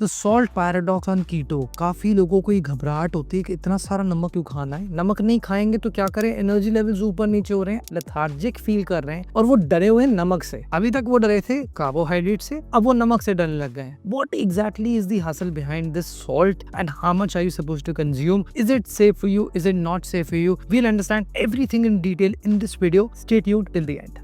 The salt paradox on keto. काफी लोगों को ये घबराहट होती है कि इतना सारा नमक क्यों खाना है, नमक नहीं खाएंगे तो क्या करें, एनर्जी लेवल्स ऊपर नीचे हो रहे हैं, लेथार्जिक फील कर रहे हैं और वो डरे हुए हैं नमक से। अभी तक वो डरे थे कार्बोहाइड्रेट से, अब वो नमक से डरने लग गए हैं। What exactly is the hustle behind this salt and how much are you supposed to consume? Is it safe for you, is it not safe for you? We'll understand everything in detail in this video. Stay tuned till the end.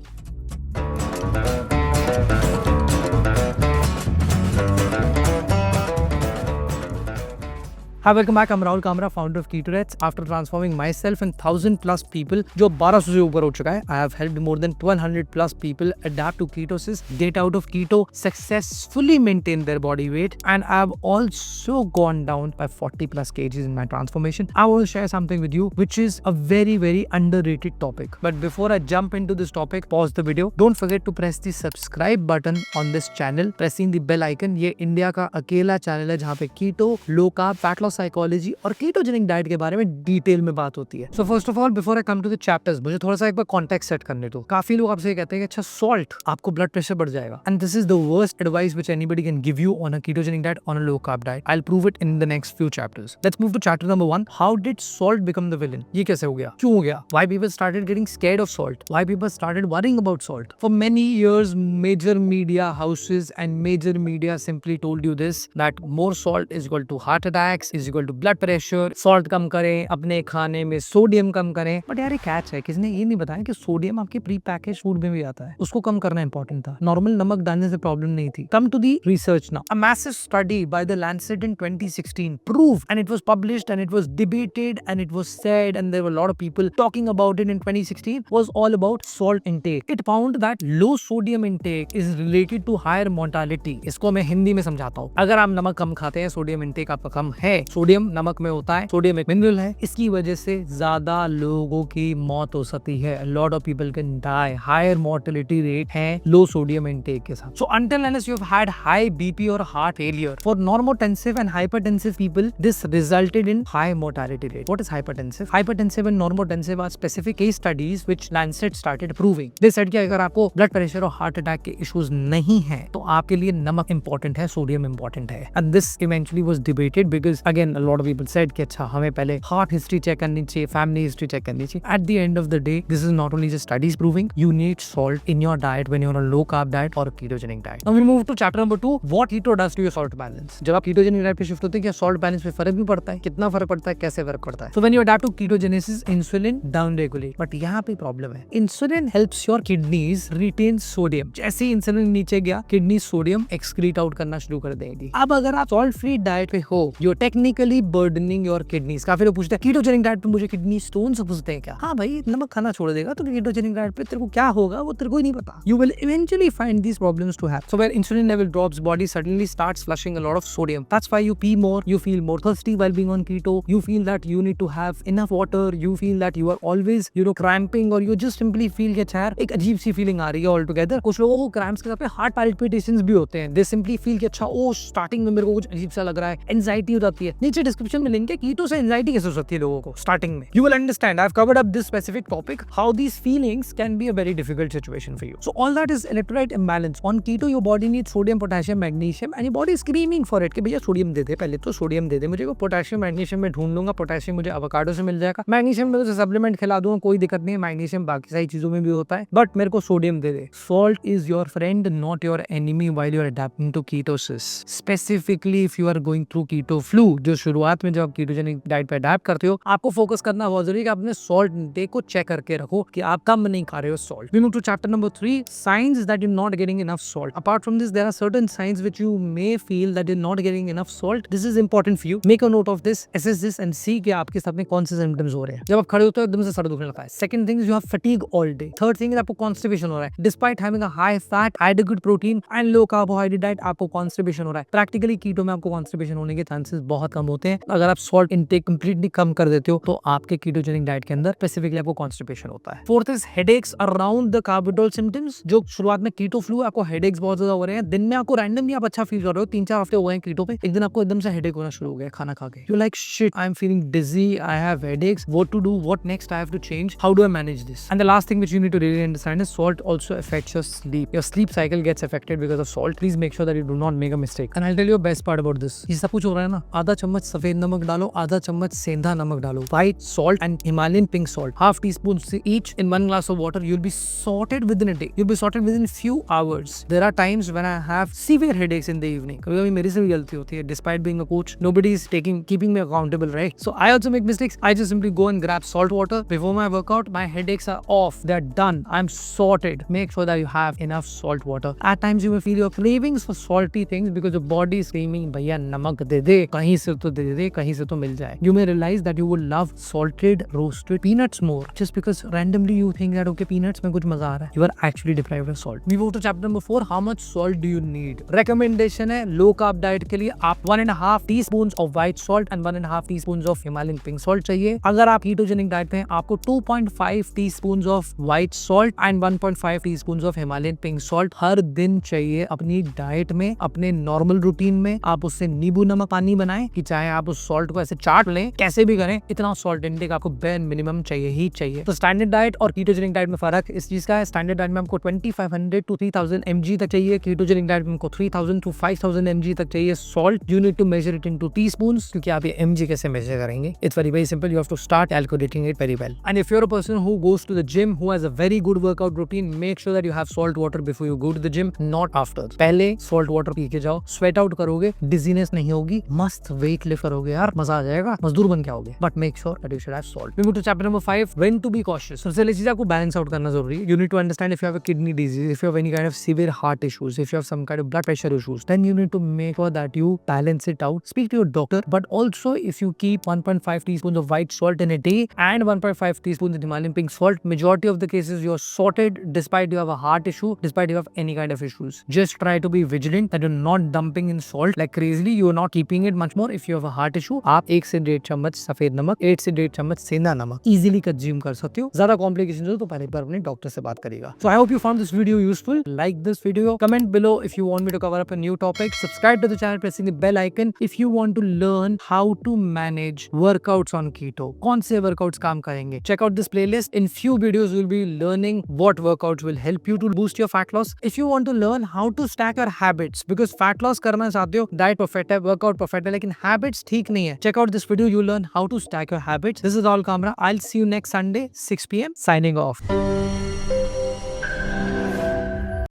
Hi, welcome back. I'm Rahul Kamra, founder of KetoReds. After transforming myself and 1000 plus people, जो 1200 से ऊपर हो चुका है, I have helped more than 100 plus people adapt to ketosis, get out of keto, successfully maintain their body weight, and I have also gone down by 40 plus kgs in my transformation. I want to share something with you, which is a very underrated topic. But before I jump into this topic, pause the video. Don't forget to press the subscribe button on this channel, pressing the bell icon. ये India का अकेला channel है जहाँ पे keto, low carb, fat loss psychology और ketogenic diet के बारे में डिटेल में बात होती है। So first of all, before I come to the chapters, मुझे थोड़ा सा एक बार कॉन्टेक्स्ट सेट करने दो। काफी लोग आपसे कहते हैं कि अच्छा सॉल्ट आपको ब्लड प्रेशर बढ़ जाएगा, and this is the worst advice which anybody can give you on a ketogenic diet, on a low carb diet. I will prove it in the next few chapters. Let's move to chapter number 1। How did salt become the villain? ये कैसे हो गया, क्यों हो गया? Why people started getting scared of salt? Why people started worrying about salt? For many years major media houses and major media simply told you this, that more salt is equal to heart attacks, is equal to blood pressure, salt कम करें, अपने खाने में sodium कम करें। But यार ये catch है, किसी ने ये नहीं बताया कि सोडियम आपके प्री पैकेज फूड में भी आता है, उसको कम करना इंपॉर्टेंट था। नॉर्मल नमक डालने से प्रॉब्लम नहीं थी। Come to the research now. A massive study by the Lancet in 2016 proved, and it was published and it was debated and it was said and there were a lot of people talking about it in 2016, was all about salt intake. It found that low sodium intake is related to higher mortality. इसको मैं हिंदी में समझाता हूँ। अगर आप नमक कम खाते हैं, सोडियम इंटेक आपका कम है, सोडियम नमक में होता है, सोडियम एक मिनरल है, इसकी वजह से ज्यादा लोगों की मौत हो सकती है। A lot of people can die. Higher mortality rate है लो सोडियम इंटेक के साथ। So until unless you have had high BP or heart failure, for normotensive and hypertensive people, this resulted in high mortality rate. What is hypertensive? Hypertensive and normotensive are specific case studies which Lancet started proving. They said कि अगर आपको blood pressure और heart attack के issues नहीं है तो आपके लिए नमक इंपॉर्टेंट है, सोडियम इंपॉर्टेंट है। And this eventually was debated because again a lot of people said कि अच्छा हमें पहले हार्ट हिस्ट्री चेक करनी चाहिए, फैमिली हिस्ट्री चेक करनी चाहिए। At the end of the day, this is not only just studies proving you need salt in your diet when you are on a low carb diet और ketogenic diet. Now we move to chapter number 2, what keto does to your salt balance. जब आप ketogenic diet पे shift होते हैं, क्या salt balance पे फर्क भी पड़ता है? कितना फर्क पड़ता है, कैसे फर्क पड़ता है? So when you adapt to ketogenesis, insulin down regulate. But यहाँ पे प्रॉब्लम है, insulin helps your kidneys retain sodium. जैसे ही इंसुलिन नीचे गया, किडनी सोडियम एक्सक्रीट आउट करना शुरू कर देगी। अब अगर आप सॉल्ट फ्री डाइट पे हो, you are technically burdening your kidneys. काफी लोग पूछते हैं कीटोजेनिक डाइट पे मुझे किडनी स्टोन्स हो सकते हैं क्या? हाँ भाई, नमक खाना छोड़ देगा तो कीटोजेनिक डाइट पे तेरे को क्या होगा वो तेरे को ही नहीं पता। You will eventually find these problems to have. So where insulin level drops, body suddenly starts flushing a lot of sodium. That's why you pee more, you feel more thirsty while being on keto, you feel that you need to have enough water, you feel that you are always cramping, or you just simply feel कि अच्छा यार एक अजीब सी feeling आ रही है all together. कुछ लोगों को क्रैम्प्स के साथ पे हार्ट पैल्पिटेशंस भी होते हैं। दे सिंपली फील कि अच्छा ओ स्टार्टिंग में मेरे को कुछ अजीब सा लग रहा है, एंजाइटी हो जाती है। नीचे डिस्क्रिप्शन में लिंक है, कीटो से एंजाइटी कैसे हो सकती है लोगों को स्टार्टिंग में। You will understand, I have covered up this specific topic, how these feelings can be a very difficult situation for you. So all that is electrolyte imbalance. On keto your body needs sodium, potassium, magnesium and your body is screaming for it कि भैया sodium दे दे, पहले तो sodium दे दे मुझे। वो potassium magnesium में ढूंढ लूंगा, पोटेशियम मुझे एवोकाडो से मिल जाएगा, मैग्नीशियम में तो सप्लीमेंट खिला दूंगा, कोई दिक्कत नहीं है, मैग्नीशियम बाकी सारी चीजों में भी होता है, बट मेरे को सोडियम दे दे। Salt is your friend not your enemy while you are adapting to ketosis. Specifically if you are going through keto flu, जो शुरुआत में जब आप कीटोजेनिक डाइट पे अडैप्ट करते हो, आपको फोकस करना बहुत जरूरी है कि आप अपने सॉल्ट इंटेक को चेक करके रखो कि आप कम नहीं खा रहे हो salt. We move to chapter number 3, science that you not getting enough salt. Apart from this, there are certain signs which you may feel that you're not getting enough salt. This is important for you. Make a note of this, assess this and see कि आपके साथ में कौन से symptoms हो रहे हैं। जब आप खड़े होते हो एकदम से सर दुखने लगता है। Second thing is you have fatigue all day. Third thing is आपको constipation हो रहा है। Despite having a high fat, adequate protein and low carbohydrate diet, आपको constipation हो रहा है। Practically keto में आपको constipation होने के chances बहुत कम होते हैं। अगर आप सॉल्ट इनटेक कंप्लीटली कम कर देते हो तो आपके कीटोजेनिक डाइट के अंदर स्पेसिफिकली आपको कॉन्स्टिपेशन होता है। Fourth is headaches around the कार्बोडोल सिम्टम्स। जो शुरुआत में कीटो फ्लू, आपको हेडेक्स बहुत ज्यादा हो रहे हैं, दिन में आपको रैंडमली आप अच्छा फील कर रहे हो, 3-4 हफ्ते हो गए कीटो पे, एक दिन आपको एकदम से हेडेक होना शुरू हो गया खाना खा के, you like shit, I am feeling dizzy, I have headaches, what to do, what next, I have to change, how do I manage this? And the last thing which you need to really understand is salt also affects your sleep. Your sleep cycle gets affected because of salt. Please make sure that you do not make a mistake. And I'll tell you the best part about this. ये सब कुछ हो रहा है ना, आधा चम्मच सफेद नमक डालो, आधा चम्मच सेंधा नमक डालो, white salt and Himalayan pink salt, half teaspoon each in 1 glass of water. You'll be sorted within a day. You'll be sorted within few hours. There are times when I have severe headaches in the evening. कभी-कभी मेरी से भी गलती होती है. Despite being a coach, nobody is keeping me accountable, right? So I also make mistakes. I just simply go and grab salt water before my workout. My headaches are off. They're done. I'm sorted. Make sure that you have enough salt water. At times you may feel your cravings for salty things because your body is screaming, भैया नमक दे दे, कहीं से तो दे दे, कहीं से तो मिल जाए. You may realize that you will love salted roasted peanuts more just because randomly you think that okay peanuts में कुछ मजा आ रहा है. You are actually deprived of salt. We move to chapter number 4. How much salt do you need? Recommendation है low carb diet के लिए आप 1.5 teaspoons of white salt and 1.5 teaspoons of Himalayan pink salt चाहिए. अगर आप ketogenic diet पे हैं आपको 2.5 teaspoons of white salt and 1.5 teaspoons of Himalayan pink salt हर दिन चाहिए अपनी डाइट में, अपने नॉर्मल रूटीन में. आप उससे नींबू नमक पानी बनाएं कि चाहे आप उस सॉल्ट को ऐसे चाट लें, कैसे भी करें, इतना सॉल्ट इंटेक आपको बेयर मिनिमम चाहिए ही चाहिए. तो स्टैंडर्ड डाइट और कीटोजेनिक डाइट में फर्क इस चीज का है. स्टैंडर्ड डाइट में हमको 2500 to 3000 mg तक चाहिए, कीटोजेनिक डाइट में हमको 3000 to 5000 mg तक चाहिए salt. You need to measure it into teaspoons, क्योंकि आप ये mg कैसे मेजर करेंगे? It's very simple. You have to start calculating it very well. And if you are a person who goes to the gym, who has a very good workout routine, make sure that you have salt water before you go to the gym, not after. पहले salt water P के जाओ, sweat out करोगे, dizziness नहीं होगी, मस्त weight lift करोगे यार, मजा आ जाएगा, मजदूर बन के आओगे. But make sure that you should have salt. We move to chapter number 5. When to be cautious. सबसे पहले चीज आपको balance out करना जरूरी है. You need to understand if you have a kidney disease, if you have any kind of severe heart issues, if you have some kind of blood pressure issues, then you need to make sure that you balance it out. Speak to your doctor. But also if you keep 1.5 teaspoons of white salt in a day and 1.5 teaspoons of Himalayan pink salt, majority of the cases you are sorted despite you have a heart issue, despite you have any kind of issues. Just try to be vigilant that you're not dumping in salt like crazily. You are not keeping it much more. If you have a heart issue, आप 1 से 1.5 चम्मच सफेद नमक, 1 से 1.5 चम्मच सेंधा नमक easily consume कर सकते हो. ज्यादा कॉम्प्लिकेशन हो तो पहले बार अपने डॉक्टर से बात करिएगा. So I hope you found this video useful. Like this video, comment below if you want me to cover up a new topic. Subscribe to the channel pressing the bell icon if you want to learn how to manage workouts on keto. कौन से workouts काम करेंगे? Check out this playlist. In few videos you'll be learning what workouts will help you to boost your fat loss. If you want to learn how to stack your habits, because fat loss करना चाहते हो, diet perfect है, workout perfect है, लेकिन habits ठीक नहीं है. Check out this video. You learn how to stack your habits. This is all Kamra. I'll see you next Sunday 6 PM. Signing off.